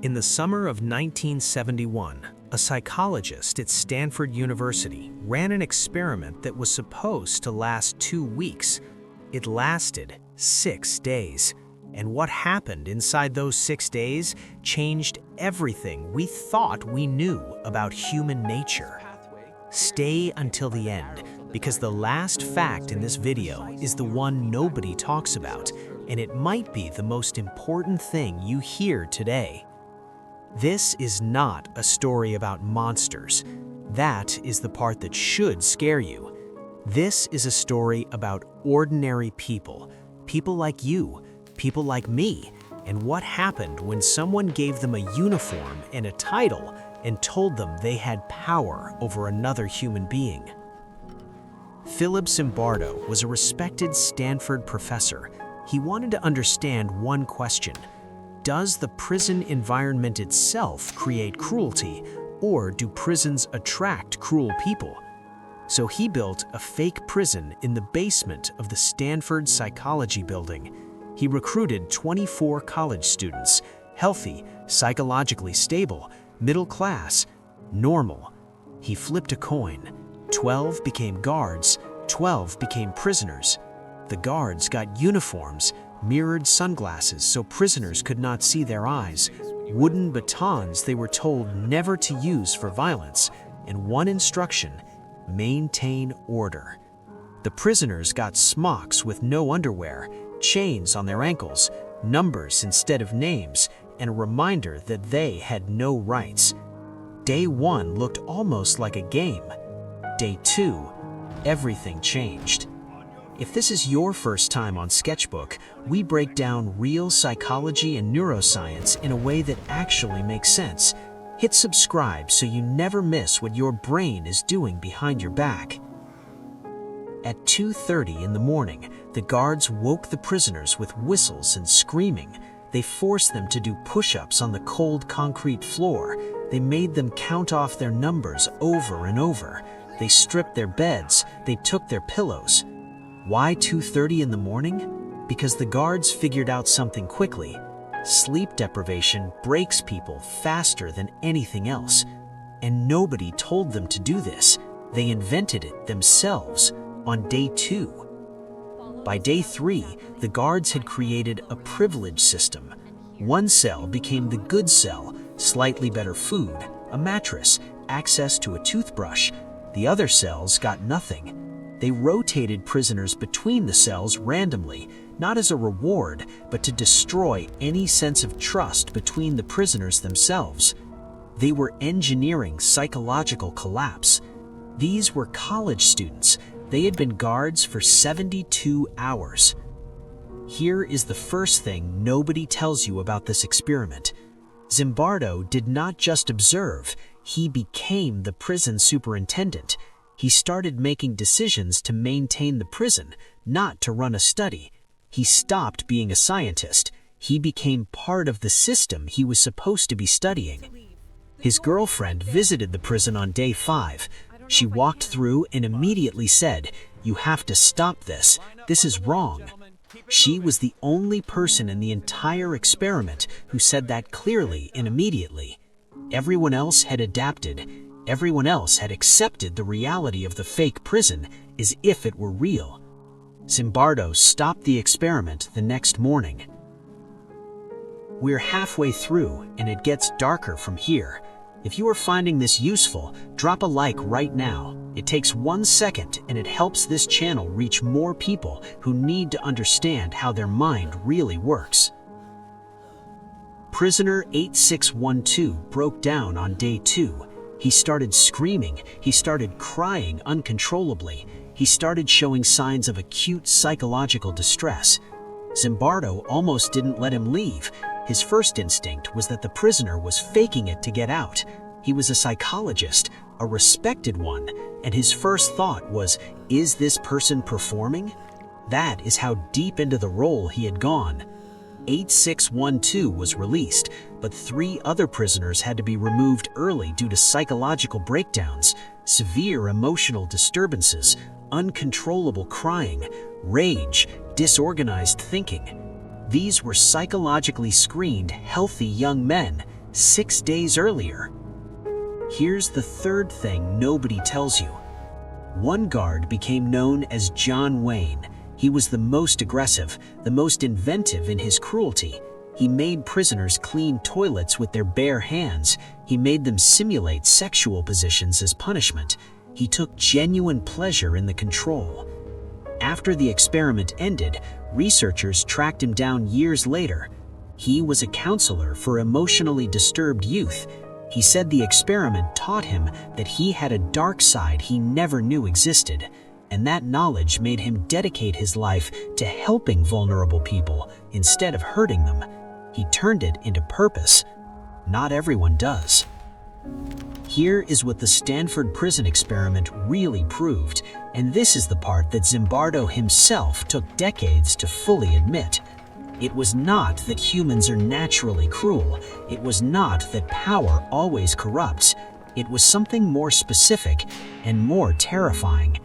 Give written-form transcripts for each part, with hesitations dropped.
In the summer of 1971, a psychologist at Stanford University ran an experiment that was supposed to last 2 weeks. It lasted 6 days. And what happened inside those 6 days changed everything we thought we knew about human nature. Stay until the end, because the last fact in this video is the one nobody talks about, and it might be the most important thing you hear today. This is not a story about monsters. That is the part that should scare you. This is a story about ordinary people, people like you, people like me, and what happened when someone gave them a uniform and a title and told them they had power over another human being. Philip Zimbardo was a respected Stanford professor. He wanted to understand one question: does the prison environment itself create cruelty, or do prisons attract cruel people? So he built a fake prison in the basement of the Stanford Psychology Building. He recruited 24 college students, healthy, psychologically stable, middle class, normal. He flipped a coin. 12 became guards, 12 became prisoners. The guards got uniforms, mirrored sunglasses so prisoners could not see their eyes, wooden batons they were told never to use for violence, and one instruction: maintain order. The prisoners got smocks with no underwear, chains on their ankles, numbers instead of names, and a reminder that they had no rights. Day 1 looked almost like a game. Day 2, everything changed. If this is your first time on Sketchbook, we break down real psychology and neuroscience in a way that actually makes sense. Hit subscribe so you never miss what your brain is doing behind your back. At 2:30 in the morning, the guards woke the prisoners with whistles and screaming. They forced them to do push-ups on the cold concrete floor. They made them count off their numbers over and over. They stripped their beds. They took their pillows. Why 2:30 in the morning? Because the guards figured out something quickly. Sleep deprivation breaks people faster than anything else. And nobody told them to do this. They invented it themselves on day 2. By day 3, the guards had created a privilege system. One cell became the good cell, slightly better food, a mattress, access to a toothbrush. The other cells got nothing. They rotated prisoners between the cells randomly, not as a reward, but to destroy any sense of trust between the prisoners themselves. They were engineering psychological collapse. These were college students. They had been guards for 72 hours. Here is the first thing nobody tells you about this experiment. Zimbardo did not just observe, he became the prison superintendent. He started making decisions to maintain the prison, not to run a study. He stopped being a scientist. He became part of the system he was supposed to be studying. His girlfriend visited the prison on day 5. She walked through and immediately said, "You have to stop this. This is wrong." She was the only person in the entire experiment who said that clearly and immediately. Everyone else had adapted. Everyone else had accepted the reality of the fake prison as if it were real. Zimbardo stopped the experiment the next morning. We're halfway through, and it gets darker from here. If you are finding this useful, drop a like right now. It takes 1 second, and it helps this channel reach more people who need to understand how their mind really works. Prisoner 8612 broke down on day 2. He started screaming. He started crying uncontrollably. He started showing signs of acute psychological distress. Zimbardo almost didn't let him leave. His first instinct was that the prisoner was faking it to get out. He was a psychologist, a respected one, and his first thought was, is this person performing? That is how deep into the role he had gone. 8612 was released, but 3 other prisoners had to be removed early due to psychological breakdowns, severe emotional disturbances, uncontrollable crying, rage, disorganized thinking. These were psychologically screened, healthy young men, 6 days earlier. Here's the third thing nobody tells you. One guard became known as John Wayne. He was the most aggressive, the most inventive in his cruelty. He made prisoners clean toilets with their bare hands. He made them simulate sexual positions as punishment. He took genuine pleasure in the control. After the experiment ended, researchers tracked him down years later. He was a counselor for emotionally disturbed youth. He said the experiment taught him that he had a dark side he never knew existed, and that knowledge made him dedicate his life to helping vulnerable people instead of hurting them. He turned it into purpose. Not everyone does. Here is what the Stanford prison experiment really proved, and this is the part that Zimbardo himself took decades to fully admit. It was not that humans are naturally cruel. It was not that power always corrupts. It was something more specific and more terrifying.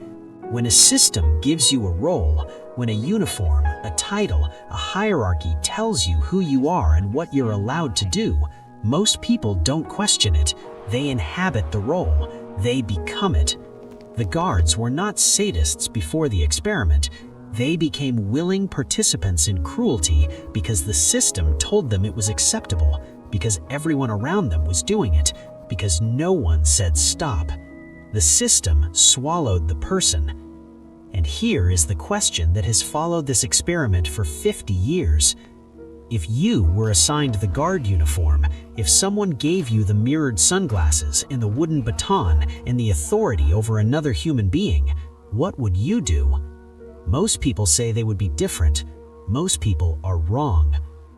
When a system gives you a role, when a uniform, a title, a hierarchy tells you who you are and what you're allowed to do, most people don't question it. They inhabit the role. They become it. The guards were not sadists before the experiment. They became willing participants in cruelty because the system told them it was acceptable, because everyone around them was doing it, because no one said stop. The system swallowed the person. And here is the question that has followed this experiment for 50 years. If you were assigned the guard uniform, if someone gave you the mirrored sunglasses and the wooden baton and the authority over another human being, what would you do? Most people say they would be different. Most people are wrong.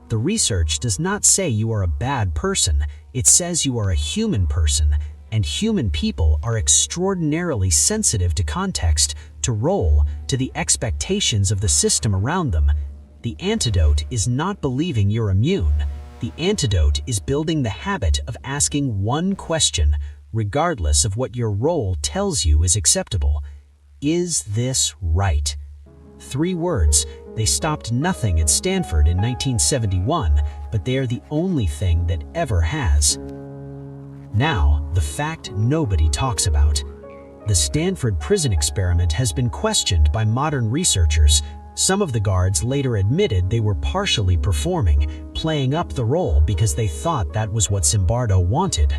The research does not say you are a bad person. It says you are a human person, and human people are extraordinarily sensitive to context, to role, to the expectations of the system around them. The antidote is not believing you're immune. The antidote is building the habit of asking one question, regardless of what your role tells you is acceptable. Is this right? 3 words. They stopped nothing at Stanford in 1971, but they are the only thing that ever has. Now, the fact nobody talks about. The Stanford prison experiment has been questioned by modern researchers. Some of the guards later admitted they were partially performing, playing up the role because they thought that was what Zimbardo wanted.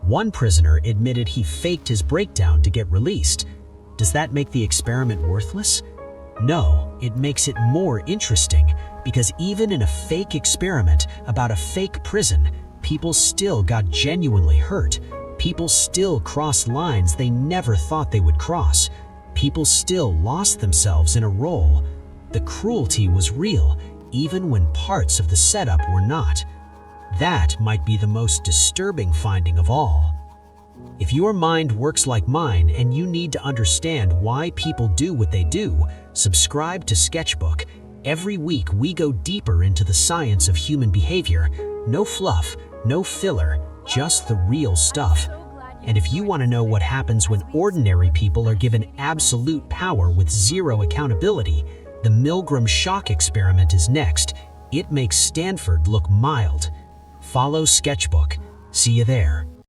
One prisoner admitted he faked his breakdown to get released. Does that make the experiment worthless? No, it makes it more interesting, because even in a fake experiment about a fake prison, people still got genuinely hurt. People still crossed lines they never thought they would cross. People still lost themselves in a role. The cruelty was real, even when parts of the setup were not. That might be the most disturbing finding of all. If your mind works like mine and you need to understand why people do what they do, subscribe to Sketchbook. Every week we go deeper into the science of human behavior. No fluff, no filler, just the real stuff. And if you want to know what happens when ordinary people are given absolute power with zero accountability, the Milgram shock experiment is next. It makes Stanford look mild. Follow Sketchbook. See you there.